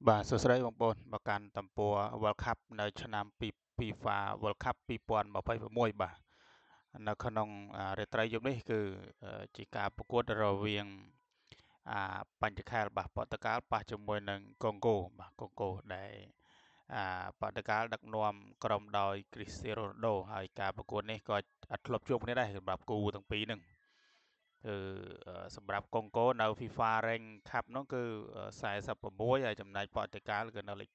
បាទសួស្តីបងប្អូនមកកាន់ទំព័រ World Cup នៅឆ្នាំFIFA World Cup 2026បាទនៅក្នុងរាត្រីយប់នេះគឺជាការប្រកួតរវាងបញ្ចខែលបាទប៉ូទុយហ្គាល់ប៉ះជាមួយនឹងកុងហ្គោបាទកុងហ្គោដែលប៉ូទុយហ្គាល់ដឹកនាំក្រុមដោយ Cristiano Ronaldo ហើយការប្រកួតនេះក៏អត់ធ្លាប់ជួបគ្នាដែរសម្រាប់គូទាំងពីរហ្នឹងគឺសម្រាប់កុងហ្គោនៅ FIFA Rank Cup នោះគឺ46ហើយចំណែកប៉ូទុយហ្គាល់គឺនៅលេខ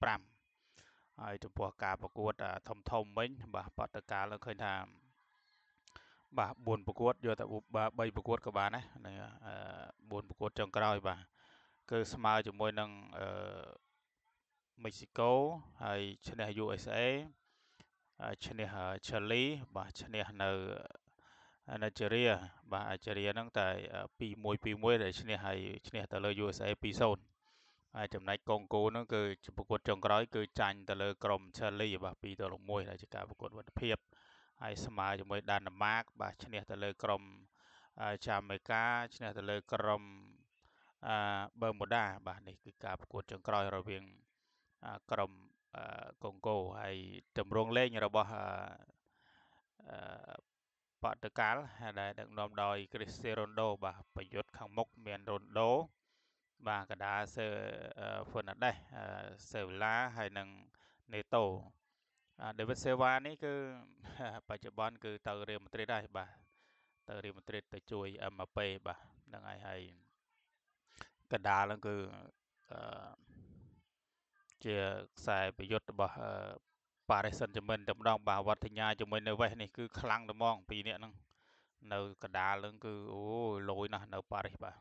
5ហើយចំពោះការប្រកួតធំវិញបាទប៉ូទុយហ្គាល់ឃើញថាបាទ4ប្រកួតយកតែ3ប្រកួតក៏បានដែរ4ប្រកួតចុងក្រោយបាទគឺស្មើជាមួយនឹងមេស៊ីកូហើយឈ្នះ USA ឈ្នះឈីលីបាទឈ្នះនៅណាច់ចេរីបាទអាចេរីហ្នឹងតែ2-1ដែលឈ្នះហើយឈ្នះទៅលើ USA 2-0ហើយចំណែកកុងហ្គោហ្នឹងគឺប្រកួតចុងក្រោយគឺចាញ់ទៅលើក្រុមឈីលីបាទ2-1ដែលជាការប្រកួតមិត្តភាពហើយស្មើជាមួយដាណឺម៉ាកបាទឈ្នះទៅលើក្រុមចាមេកាឈ្នះទៅលើក្រុមប៊ឺម៉ូដាបាទនេះគឺការប្រកួតចុងក្រោយរវាងក្រុមកុងហ្គោហើយតម្រងលេងរបស់ប៉ូទុយហ្គាល់ដែលដឹកនាំដោយ Cristiano Ronaldo បាទប្រយុទ្ធខាងមុខមាន Ronaldo បាទកដាសេ Fernandes សេវីឡាហើយនិង Neto David Silva នេះគឺបច្ចុប្បន្នគឺទៅរៀលម៉ាឌ្រីតហើយបាទទៅរៀលម៉ាឌ្រីតទៅជួយ Mbappe បាទហ្នឹងហើយកដាលហ្នឹងគឺអឺជាខ្សែប្រយុទ្ធរបស់Paris Saint-Germain តែម្ដងបាទវត្តញ្ញាជាមួយនៅវេសនេះគឺខ្លាំងតែហ្មងពីរនាក់ហ្នឹងនៅកដាលហ្នឹងគឺអូលយណាស់នៅប៉ារីសបាទ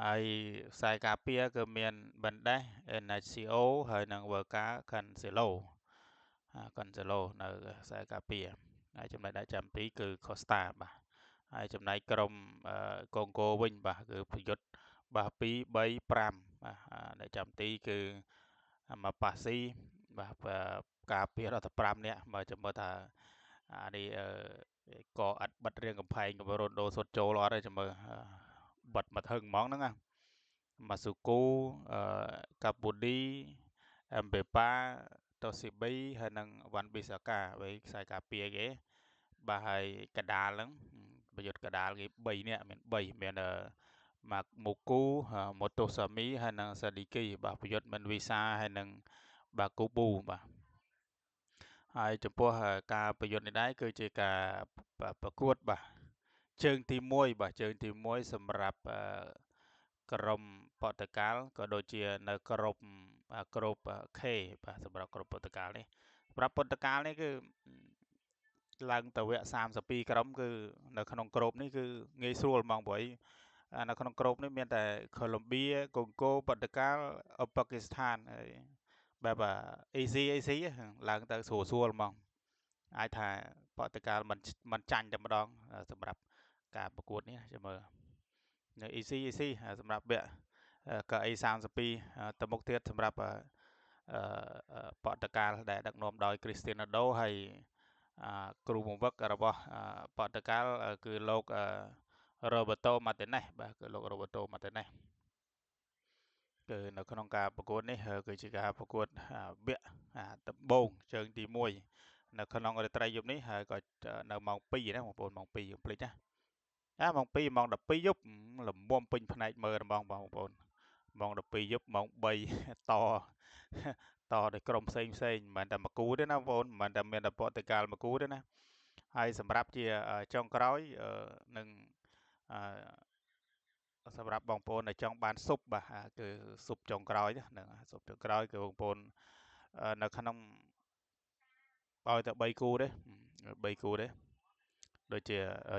ហើយខ្សែការពារគឺមាន Mendes Enacio ហើយនិង Werka Cancelo នៅខ្សែការពារហើយចំណែកដាក់ចាំទីគឺ Costa បាទហើយចំណែកក្រុមកុងហ្គោវិញបាទគឺប្រយុទ្ធបាទ2 3 5បាទដាក់ចាំទីគឺមកប៉ាស៊ីបាទការពារដល់តែ5នាក់បើចាំមើលថានេះក៏អត់បិទរៀងកំផែងក៏រ៉ូណូសុតចូលអត់ទេចាំមើលបិទមកហឹងហ្មងហ្នឹងម៉ាស៊ូគូកាពូឌីអេមបេប៉ាតូស៊ីប៊ីហើយនិងវ៉ាន់ប៊ីសាកាវិញខ្សែការពារគេបាទហើយកដាលហ្នឹងប្រយុទ្ធកដាលគេ3នាក់មាន3មានម៉ាក់មូគូម៉ូតូសាមីហើយនិងសាឌីគីបាទប្រយុទ្ធមិនវីសាហើយនិងបាគូប៊ូបាទហើយចំពោះការប្រយុទ្ធនេះដែរគឺជាការប្រកួតបាទជើងទី1បាទជើងទី1សម្រាប់ក្រុមប៉ូទុយហ្គាល់ក៏ដូចជានៅក្រុមK បាទសម្រាប់ក្រុមប៉ូទុយហ្គាល់នេះសម្រាប់ប៉ូទុយហ្គាល់នេះគឺឡើងទៅវគ្គ32ក្រុមគឺនៅក្នុងក្រុមនេះគឺងាយស្រួលហ្មងព្រោះនៅក្នុងក្រុមនេះមានតែកូឡុំបៀកុងហ្គោប៉ូទុយហ្គាល់អ៊ុបគីស្ថានហើយបែបeasy ឡើងទៅស្រួលហ្មងអាចថាប៉ូទុយហ្គាល់មិនចាញ់តែម្ដងសម្រាប់ការប្រកួតនេះចាំមើលនៅ easy សម្រាប់វគ្គកៅអី32ទៅមុខទៀតសម្រាប់ប៉ូទុយហ្គាល់ដែលដឹកនាំដោយ Cristiano Ronaldo ហើយគ្រូបង្វឹករបស់ប៉ូទុយហ្គាល់គឺលោក Roberto Martinez បាទគឺលោក Roberto Martinez គឺនៅក្នុងការប្រកួតនេះគឺជាការប្រកួតវគ្គដំបូងជើងទី1នៅក្នុងរាត្រីយប់នេះហើយក៏នៅម៉ោង2ណាបងប្អូនម៉ោង2កុំភ្លេចណាម៉ោង2ម៉ោង12យប់លំមពេញផ្នែកមើលហ្មងបងប្អូនម៉ោង12យប់ម៉ោង3តដោយក្រុមផ្សេងមិនមែនតែមួយគូទេណាបងប្អូនមិនមែនតែមានតែប៉ូទុយហ្គាល់មួយគូទេណាហើយសម្រាប់ជាចុងក្រោយនឹងសម្រាប់បងប្អូនដែលចង់បានស៊ុបបាទគឺស៊ុបចុងក្រោយហ្នឹងស៊ុបចុងក្រោយគឺបងប្អូននៅក្នុងឲ្យតែ3គូទេ3គូទេដូចជា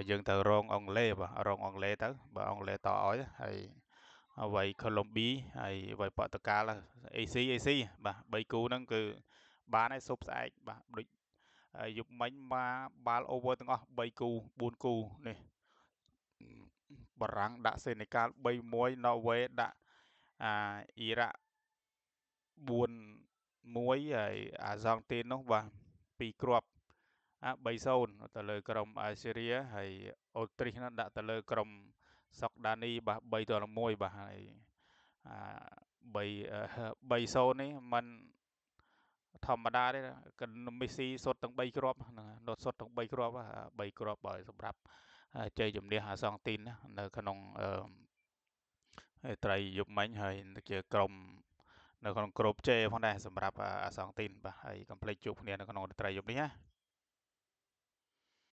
យើងទៅរងអង់គ្លេសបាទរងអង់គ្លេសទៅបើអង់គ្លេសតឲ្យហើយអ្វីកូឡុំប៊ីហើយអ្វីប៉ូទុយហ្គាល់AC បាទ3គូហ្នឹងគឺបានហើយស៊ុបស្អែកបាទដូចយប់មិញមកបាល់ over ទាំងអស់3គូ4គូនេះបារាំងដាក់សេនេកាល់3-1ណ័រវេដាក់អ៊ីរ៉ាក់4-1ហើយអាសង់ទីននោះបាទ2គ្រាប់3-0ទៅលើក្រុមអាល់ហ្សេរីហើយអូទ្រីសដាក់ទៅលើក្រុមសុកដានីបាទ3-1បាទហើយ 3-0នេះมันធម្មតាទេក៏មេស៊ីសុទ្ធទាំង3គ្រាប់ហ្នឹងនោះសុទ្ធទាំង3គ្រាប់3គ្រាប់បើសម្រាប់ជ័យជំនះអាសង់ទីនណានៅក្នុងត្រីយប់មិញហើយជាក្រុមនៅក្នុងក្រុមជេផងដែរសម្រាប់អាសង់ទីនបាទហើយកុំភ្លេចជួបគ្នានៅក្នុងត្រីយប់នេះណា